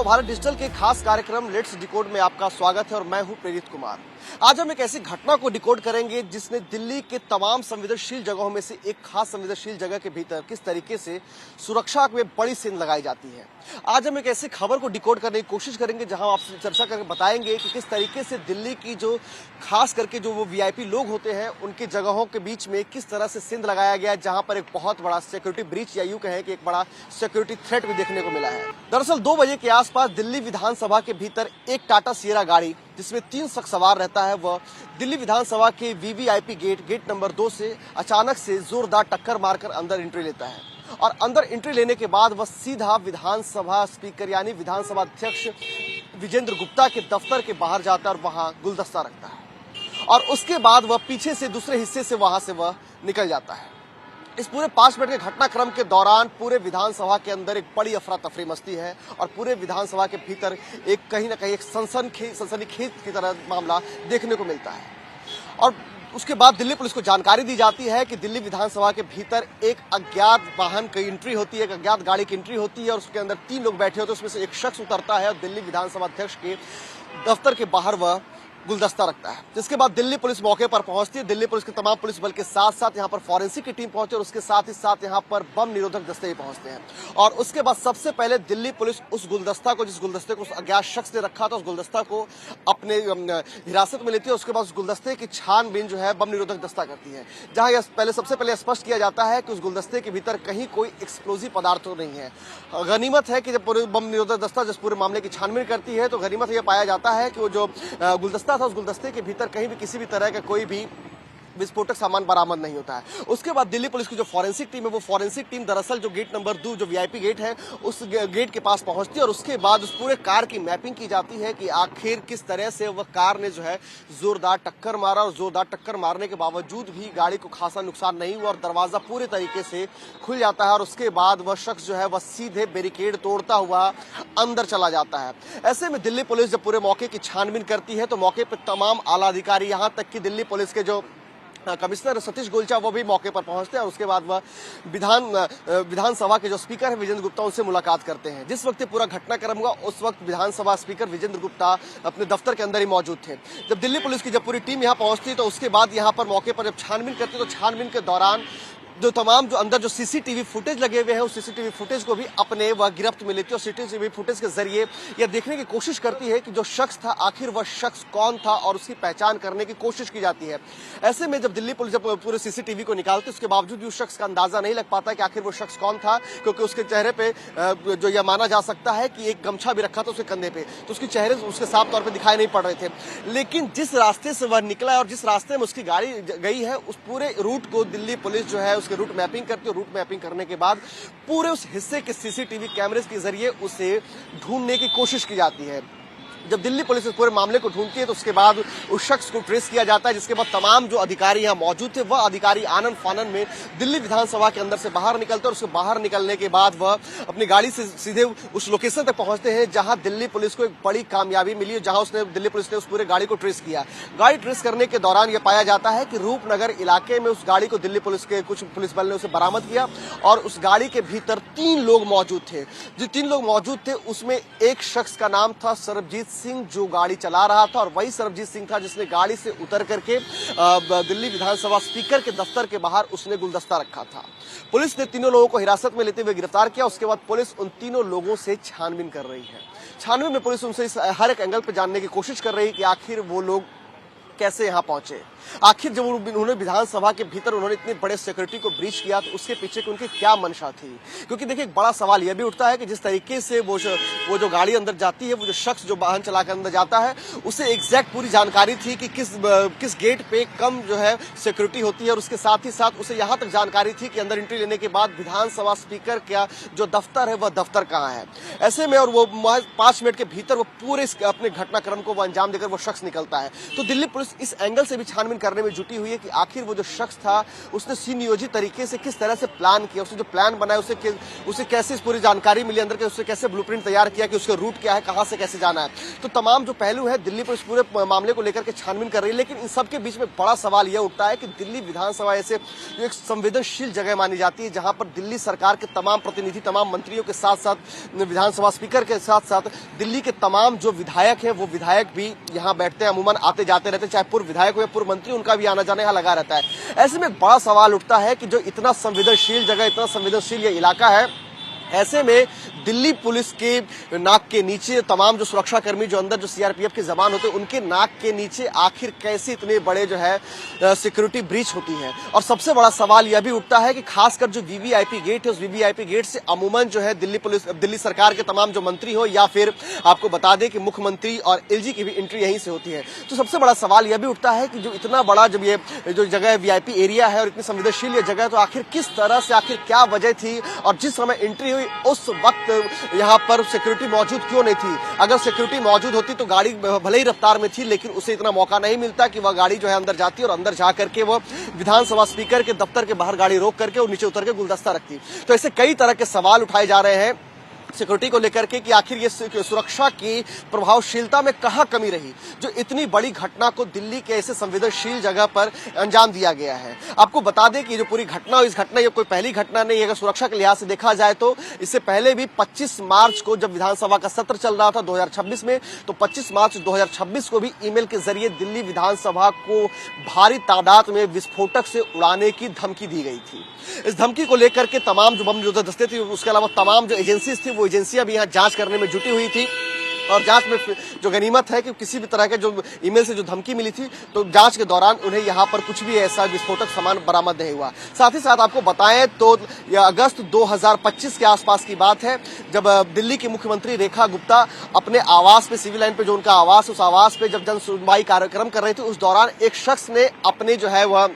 Navbharat digital के खास कार्यक्रम लेट्स डिकोड में आपका स्वागत है और मैं हूं प्रेरित कुमार। आज हम एक ऐसी घटना को डिकोड करेंगे जिसने दिल्ली के तमाम संवेदनशील जगहों में से एक खास संवेदनशील जगह के भीतर किस तरीके से सुरक्षा में बड़ी सेंध लगाई जाती है। आज हम एक ऐसी खबर को डिकोड करने की कोशिश करेंगे जहां आपसे चर्चा करके बताएंगे कि किस तरीके से दिल्ली की जो खास करके जो वो वीआईपी लोग होते हैं उनके जगहों के बीच में किस तरह से सेंध लगाया गया, जहां पर एक बहुत बड़ा सिक्योरिटी ब्रीच या यूं कहें कि एक बड़ा सिक्योरिटी थ्रेट भी देखने को मिला है। दरअसल 2 बजे के आसपास दिल्ली विधानसभा के भीतर एक टाटा सिएरा गाड़ी जिसमें 3 शख्स सवार रहता है वह दिल्ली विधानसभा के वीवीआईपी गेट नंबर 2 से अचानक से जोरदार टक्कर मारकर अंदर एंट्री लेता है और अंदर एंट्री लेने के बाद वह सीधा विधानसभा स्पीकर यानी विधानसभा अध्यक्ष विजेंद्र गुप्ता के दफ्तर के बाहर जाता है और वहां गुलदस्ता रखता है और उसके बाद वह पीछे से दूसरे हिस्से से वहां से वह निकल जाता है। इस पूरे 5 मिनट के घटनाक्रम के दौरान पूरे विधानसभा के अंदर एक बड़ी अफरा तफरी मस्ती है और पूरे विधानसभा के भीतर एक कहीं ना कहीं एक सनसनीखेज की तरह मामला देखने को मिलता है। और उसके बाद दिल्ली पुलिस को जानकारी दी जाती है कि दिल्ली विधानसभा के भीतर एक अज्ञात वाहन की एंट्री होती है, एक अज्ञात गाड़ी की एंट्री होती है और उसके अंदर 3 लोग बैठे होते हैं। उसमें से एक शख्स उतरता है और दिल्ली विधानसभा अध्यक्ष के दफ्तर के बाहर वह गुलदस्ता रखता है। जिसके बाद दिल्ली पुलिस मौके पर पहुंचती है। दिल्ली पुलिस के तमाम पुलिस बल के साथ साथ यहां पर फॉरेंसिक की टीम पहुंचती है और उसके साथ ही साथ यहां पर बम निरोधक दस्ते भी पहुंचते हैं। और उसके बाद सबसे पहले दिल्ली पुलिस उस गुलदस्ता को जिस गुलदस्ते को उस अज्ञात शख्स ने रखा था उस गुलदस्ता को अपने हिरासत में लेती है। उसके बाद उस गुलदस्ते की छानबीन जो है बम निरोधक दस्ता करती है, जहां यह सबसे पहले स्पष्ट किया जाता है कि उस गुलदस्ते के भीतर कहीं कोई एक्सप्लोजिव पदार्थ तो नहीं है। गनीमत है कि जब पूरे बम निरोधक दस्ता जिस पूरे मामले की छानबीन करती है तो गनीमत यह पाया जाता है कि वो जो गुलदस्ता था उस गुलदस्ते के भीतर कहीं भी किसी भी तरह का कोई भी विस्फोटक सामान बरामद नहीं होता है। उसके बाद दिल्ली पुलिस की जो फॉरेंसिक टीम है वो फॉरेंसिक टीम दरअसल जो गेट नंबर 2 जो वीआईपी गेट है उस गेट के पास पहुंचती है और उसके बाद उस पूरे कार की मैपिंग की जाती है कि आखिर किस तरह से वह कार ने जो है जोरदार टक्कर मारा और जोरदार टक्कर मारने के बावजूद भी गाड़ी को खासा नुकसान नहीं हुआ और दरवाजा पूरे तरीके से खुल जाता है और उसके बाद वह शख्स जो है वह सीधे बैरिकेड तोड़ता हुआ अंदर चला जाता है। ऐसे में दिल्ली पुलिस जब पूरे मौके की छानबीन करती है तो मौके पर तमाम आला अधिकारी यहां तक कि दिल्ली पुलिस के जो कमिश्नर सतीश गोलचा वो भी मौके पर पहुंचते हैं और उसके बाद वह विधानसभा के जो स्पीकर है विजेंद्र गुप्ता उनसे मुलाकात करते हैं। जिस वक्त पूरा घटनाक्रम हुआ उस वक्त विधानसभा स्पीकर विजेंद्र गुप्ता अपने दफ्तर के अंदर ही मौजूद थे। जब दिल्ली पुलिस की जब पूरी टीम यहाँ पहुंचती तो उसके बाद यहाँ पर मौके पर जब छानबीन करती तो छानबीन के दौरान जो तमाम जो अंदर जो सीसीटीवी फुटेज लगे हुए हैं उस सीसीटीवी फुटेज को भी अपने वह गिरफ्त में लेती है और सीसीटीवी फुटेज के जरिए यह देखने की कोशिश करती है कि जो शख्स था आखिर वह शख्स कौन था और उसकी पहचान करने की कोशिश की जाती है। ऐसे में जब दिल्ली पुलिस जब पूरे सीसीटीवी को निकालती उसके बावजूद भी उस शख्स का अंदाजा नहीं लग पाता कि आखिर वो शख्स कौन था, क्योंकि उसके चेहरे पे जो यह माना जा सकता है कि एक गमछा भी रखा था उसके कंधे पे, तो उसके चेहरे उसके साफ तौर पर दिखाई नहीं पड़ रहे थे। लेकिन जिस रास्ते से वह निकला है और जिस रास्ते में उसकी गाड़ी गई है उस पूरे रूट को दिल्ली पुलिस जो है उसके रूट मैपिंग करती है। रूट मैपिंग करने के बाद पूरे उस हिस्से के सीसीटीवी कैमरेज के जरिए उसे ढूंढने की कोशिश की जाती है। जब दिल्ली पुलिस इस पूरे मामले को ढूंढती है तो उसके बाद उस शख्स को ट्रेस किया जाता है, जिसके बाद तमाम जो अधिकारी यहाँ मौजूद थे वह अधिकारी आनन फानन में दिल्ली विधानसभा के अंदर से बाहर निकलते हैं और उसके बाहर निकलने के बाद वह अपनी गाड़ी से सीधे उस लोकेशन तक पहुंचते हैं जहां दिल्ली पुलिस को एक बड़ी कामयाबी मिली है, जहां दिल्ली पुलिस ने उस पूरे गाड़ी को ट्रेस किया। गाड़ी ट्रेस करने के दौरान यह पाया जाता है कि रूपनगर इलाके में उस गाड़ी को दिल्ली पुलिस के कुछ पुलिस बल ने उसे बरामद किया और उस गाड़ी के भीतर 3 लोग मौजूद थे। जो 3 लोग मौजूद थे उसमें एक शख्स का नाम था सरबजीत सिंह जो गाड़ी चला रहा था और वही सरबजीत सिंह था जिसने गाड़ी से उतर करके दिल्ली विधानसभा स्पीकर के दफ्तर के बाहर उसने गुलदस्ता रखा था। पुलिस ने तीनों लोगों को हिरासत में लेते हुए गिरफ्तार किया। उसके बाद पुलिस उन तीनों लोगों से छानबीन कर रही है। छानबीन में पुलिस उनसे हर एक एंगल पर जानने की कोशिश कर रही है कि आखिर वो लोग कैसे यहाँ पहुंचे, आखिर जब उन्होंने विधानसभा के भीतर उन्होंने इतने बड़े सिक्योरिटी को ब्रीच किया तो उसके पीछे की उनकी क्या मंशा थी। क्योंकि देखिए एक बड़ा सवाल यह भी उठता है कि जिस तरीके से वो जो गाड़ी अंदर जाती है, वो जो शख्स जो वाहन चलाकर अंदर जाता है उसे एग्जैक्ट पूरी जानकारी थी कि किस गेट पे कम जो है सिक्योरिटी होती है और उसके साथ ही साथ उसे यहाँ तक जानकारी थी कि अंदर एंट्री लेने के बाद विधानसभा स्पीकर का जो दफ्तर है वह दफ्तर कहाँ है। ऐसे में और वो 5 मिनट के भीतर वो पूरे अपने घटनाक्रम को वो अंजाम देकर वो शख्स निकलता है। तो दिल्ली पुलिस पुलिस इस एंगल से भी छानबीन करने में जुटी हुई है कि आखिर वो जो शख्स था उसने सुनियोजित तरीके से किस तरह से प्लान किया, उसने जो प्लान बनाया उसे कैसे इस पूरी जानकारी मिली अंदर के, उससे कैसे ब्लूप्रिंट तैयार किया कि उसका रूट क्या है, कहां से कैसे जाना है। तो तमाम जो पहलू है दिल्ली पुलिस पूरे मामले को लेकर के छानबीन कर रही है। लेकिन इन सबके बीच में बड़ा सवाल यह उठता है कि दिल्ली विधानसभा ऐसे जो एक संवेदनशील जगह मानी जाती है, जहां पर दिल्ली सरकार के तमाम प्रतिनिधि, तमाम मंत्रियों के साथ साथ विधानसभा स्पीकर के साथ साथ दिल्ली के तमाम जो विधायक हैं वो विधायक भी यहां बैठते हैं, अमूमन आते जाते रहते हैं, चाहे पूर्व विधायक हो या पूर्व मंत्री, उनका भी आना जाना यहां लगा रहता है। ऐसे में एक बड़ा सवाल उठता है कि जो इतना संवेदनशील जगह, इतना संवेदनशील ये इलाका है, ऐसे में दिल्ली पुलिस के नाक के नीचे तमाम जो सुरक्षा कर्मी जो अंदर जो सीआरपीएफ के जवान होते हैं उनके नाक के नीचे आखिर कैसे इतने बड़े जो है सिक्योरिटी ब्रीच होती है। और सबसे बड़ा सवाल यह भी उठता है कि खासकर जो वीवीआईपी गेट है उस वीवीआईपी गेट से अमूमन जो है दिल्ली सरकार के तमाम जो मंत्री हो या फिर आपको बता दें कि मुख्यमंत्री और एलजी की भी एंट्री यहीं से होती है। तो सबसे बड़ा सवाल यह भी उठता है कि जो इतना बड़ा जब ये जो जगह है वीआईपी एरिया है और इतनी संवेदनशील ये जगह है, तो आखिर किस तरह से, आखिर क्या वजह थी और जिस समय एंट्री हुई उस वक्त यहां पर सिक्योरिटी मौजूद क्यों नहीं थी? अगर सिक्योरिटी मौजूद होती तो गाड़ी भले ही रफ्तार में थी लेकिन उसे इतना मौका नहीं मिलता कि वह गाड़ी जो है अंदर जाती और अंदर जा करके वो विधानसभा स्पीकर के दफ्तर के बाहर गाड़ी रोक करके और नीचे उतर के गुलदस्ता रखती। तो ऐसे कई तरह के सवाल उठाए जा रहे हैं सिक्योरिटी को लेकर के कि आखिर ये सुरक्षा की प्रभावशीलता में कहां कमी रही जो इतनी बड़ी घटना को दिल्ली के ऐसे संवेदनशील जगह पर अंजाम दिया गया है। आपको बता दें कि जो पूरी घटना, इस घटना ये कोई पहली घटना नहीं है। अगर सुरक्षा के लिहाज से देखा जाए तो इससे पहले भी 25 मार्च को जब विधानसभा का सत्र चल रहा था 2026 में, तो 25 मार्च 2026 को भी ईमेल के जरिए दिल्ली विधानसभा को भारी तादाद में विस्फोटक से उड़ाने की धमकी दी गई थी। इस धमकी को लेकर के तमाम जो बम निरोधक दस्ते थे, उसके अलावा तमाम जो एजेंसीज थी वो एजेंसियां भी यहां जांच करने में जुटी हुई थी। और जांच में जो गनीमत है कि किसी भी तरह के जो ईमेल से जो धमकी मिली थी तो जांच के दौरान उन्हें यहां पर कुछ भी ऐसा विस्फोटक सामान बरामद नहीं हुआ। साथ ही साथ आपको बताएं तो अगस्त 2025 के आसपास की बात है जब दिल्ली की मुख्यमंत्री रेखा गुप्ता अपने आवास पे, सिविल लाइन पे जो उनका आवास, उस आवास पे जब जन सुनवाई कार्यक्रम कर रहे थे, उस दौरान एक शख्स ने अपने जो है वह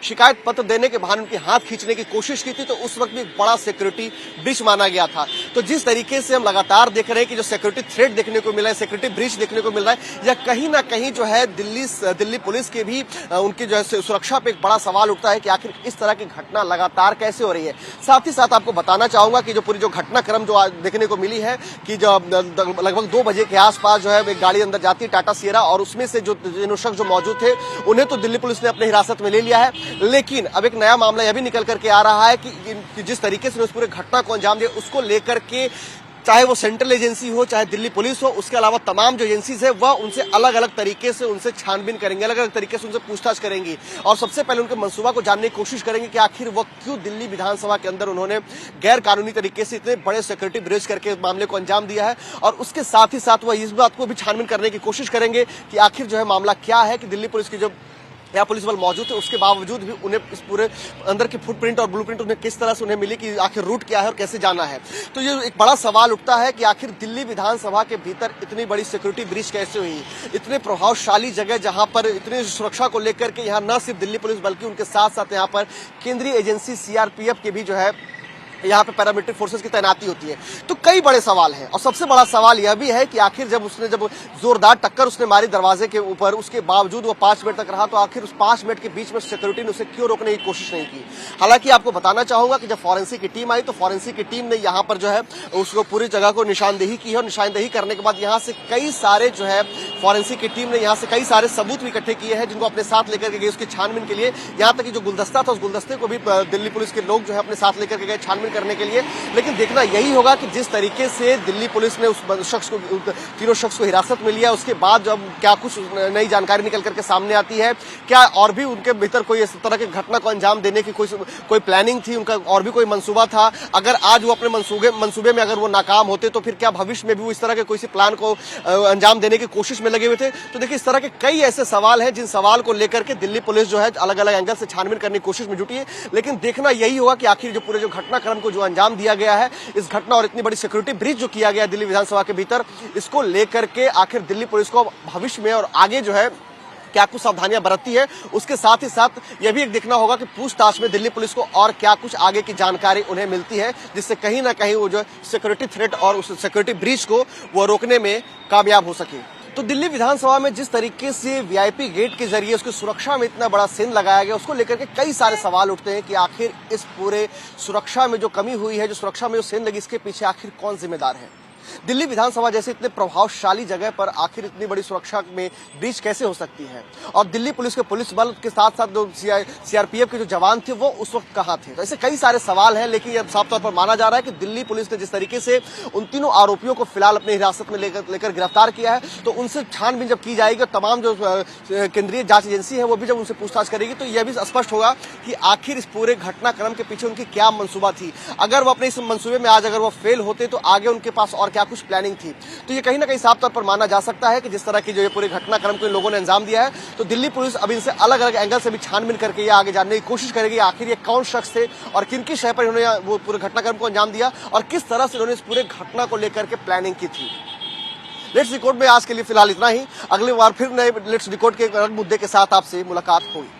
शिकायत पत्र देने के बहाने उनके हाथ खींचने की कोशिश की थी। तो उस वक्त भी एक बड़ा सिक्योरिटी ब्रीच माना गया था। तो जिस तरीके से हम लगातार देख रहे हैं कि जो सिक्योरिटी थ्रेट देखने को मिला है, सिक्योरिटी ब्रीच देखने को मिल रहा है, या कहीं ना कहीं जो है दिल्ली पुलिस के भी उनकी जो है सुरक्षा पे एक बड़ा सवाल उठता है कि आखिर इस तरह की घटना लगातार कैसे हो रही है। साथ ही साथ आपको बताना चाहूंगा कि जो पूरी जो घटनाक्रम जो देखने को मिली है कि जो लगभग 2 बजे के आसपास जो है एक गाड़ी अंदर जाती है टाटा सिएरा, और उसमें से जो शख्स जो मौजूद थे उन्हें तो दिल्ली पुलिस ने अपने हिरासत में ले लिया है। लेकिन अब एक नया मामला यह भी निकल करके आ रहा है कि जिस तरीके से उस पूरे घटना को अंजाम दिया, उसको लेकर के चाहे वो सेंट्रल एजेंसी हो चाहे दिल्ली पुलिस हो, उसके अलावा तमाम जो एजेंसीज है वह उनसे अलग अलग तरीके से उनसे छानबीन करेंगे, अलग अलग तरीके से उनसे पूछताछ करेंगी और सबसे पहले उनके मंसूबा को जानने की कोशिश करेंगे कि आखिर वह क्यों दिल्ली विधानसभा के अंदर उन्होंने गैर कानूनी तरीके से इतने बड़े सिक्योरिटी ब्रीच करके मामले को अंजाम दिया है। और उसके साथ ही साथ वह इस बात को भी छानबीन करने की कोशिश करेंगे कि आखिर जो है मामला क्या है कि दिल्ली पुलिस की जो या पुलिस बल मौजूद है उसके बावजूद भी उन्हें इस पूरे अंदर की फुटप्रिंट और ब्लूप्रिंट उन्हें किस तरह से उन्हें मिली कि आखिर रूट क्या है और कैसे जाना है। तो ये एक बड़ा सवाल उठता है कि आखिर दिल्ली विधानसभा के भीतर इतनी बड़ी सिक्योरिटी ब्रीच कैसे हुई, इतने प्रभावशाली जगह जहां पर इतनी सुरक्षा को लेकर के यहाँ न सिर्फ दिल्ली पुलिस बल्कि उनके साथ साथ यहाँ पर केंद्रीय एजेंसी सीआरपीएफ के भी जो है यहाँ पे पैरामिलिट्री फोर्सेस की तैनाती होती है। तो कई बड़े सवाल हैं और सबसे बड़ा सवाल यह भी है कि आखिर जब जोरदार टक्कर उसने मारी दरवाजे के ऊपर, उसके बावजूद वो 5 मिनट तक रहा, तो आखिर उस 5 मिनट के बीच में सिक्योरिटी ने उसे क्यों रोकने की कोशिश नहीं की। हालांकि आपको बताना चाहूंगा कि जब फॉरेंसिक की टीम आई तो फॉरेंसिक की टीम ने यहाँ पर जो है उसको पूरी जगह को निशानदेही की है और निशानदेही करने के बाद यहाँ से कई सारे जो है फॉरेंसिक की टीम ने यहाँ से कई सारे सबूत भी इकट्ठे किए हैं जिनको अपने साथ लेकर के गए उसकी छानबीन के लिए। यहाँ तक कि जो गुलदस्ता था उस गुलदस्ते को भी दिल्ली पुलिस के लोग जो है अपने साथ लेकर के गए छानबीन करने के लिए। लेकिन देखना यही होगा कि जिस तरीके से दिल्ली पुलिस ने उस शख्स को, तीनों शख्स को हिरासत में लिया, उसके बाद जब क्या कुछ नई जानकारी निकल करके सामने आती है, क्या और भी उनके भीतर कोई इस तरह की घटना को अंजाम देने की कोई प्लानिंग थी, उनका और भी कोई मंसूबा था। अगर आज वो अपने मंसूबे में अगर वो नाकाम होते तो फिर क्या भविष्य में भी वो इस तरह के कोई प्लान को अंजाम देने की कोशिश में लगे हुए थे। तो देखिए इस तरह के कई ऐसे सवाल हैं जिन सवाल को लेकर के दिल्ली पुलिस जो है अलग अलग एंगल से छानबीन करने की कोशिश में जुटी है। लेकिन देखना यही होगा कि आखिर जो पूरे जो घटनाक्रम को जो अंजाम दिया गया है, इस घटना और इतनी बड़ी सिक्योरिटी ब्रीच जो किया गया दिल्ली विधानसभा के भीतर, इसको लेकर के आखिर दिल्ली पुलिस को भविष्य में और आगे जो है क्या कुछ सावधानियां बरतती है। उसके साथ ही साथ यह भी एक देखना होगा कि पूछताछ में दिल्ली पुलिस को और क्या कुछ आगे की जानकारी उन्हें मिलती है जिससे कहीं ना कहीं वो जो सिक्योरिटी थ्रेट और उस सिक्योरिटी ब्रीच को वो रोकने में कामयाब हो सके। तो दिल्ली विधानसभा में जिस तरीके से वीआईपी गेट के जरिए उसकी सुरक्षा में इतना बड़ा सेंध लगाया गया, उसको लेकर के कई सारे सवाल उठते हैं कि आखिर इस पूरे सुरक्षा में जो कमी हुई है, जो सुरक्षा में जो सेंध लगी, इसके पीछे आखिर कौन जिम्मेदार है। दिल्ली विधानसभा जैसे इतने प्रभावशाली जगह पर आखिर इतनी बड़ी सुरक्षा में ब्रीच कैसे हो सकती है, और दिल्ली पुलिस के पुलिस बल के साथ साथ जो सीआरपीएफ के जो जवान थे वो उस वक्त कहां थे। तो ऐसे कई सारे सवाल हैं, लेकिन यह साफ तौर पर माना जा रहा है कि दिल्ली पुलिस ने जिस तरीके से उन तीनों आरोपियों को फिलहाल अपनी हिरासत में लेकर गिरफ्तार किया है, तो उनसे छानबीन जब की जाएगी और तमाम जो केंद्रीय जांच एजेंसी है वो भी जब उनसे पूछताछ करेगी, तो यह भी स्पष्ट होगा कि आखिर इस पूरे घटनाक्रम के पीछे उनकी क्या मंसूबा थी। अगर वो अपने इस मंसूबे में आज अगर वो फेल होते तो आगे उनके पास और क्या कुछ प्लानिंग थी। तो ये कहीं ना कहीं साफ तौर पर माना जा सकता है कि जिस तरह की जो ये पूरे घटनाक्रम को इन लोगों ने अंजाम दिया है, तो दिल्ली पुलिस अब इनसे अलग अलग एंगल से भी छानबीन करके ये आगे जानने की कोशिश करेगी आखिर ये कौन शख्स थे और किन की शय पर इन्होंने वो पूरे घटनाक्रम को अंजाम दिया और किस तरह से इन्होंने इस पूरे घटना को लेकर के प्लानिंग की थी। लेट्स डिकोड में आज के लिए फिलहाल इतना ही। अगली बार फिर नए लेट्स डिकोड के अलग मुद्दे के साथ आपसे मुलाकात होगी।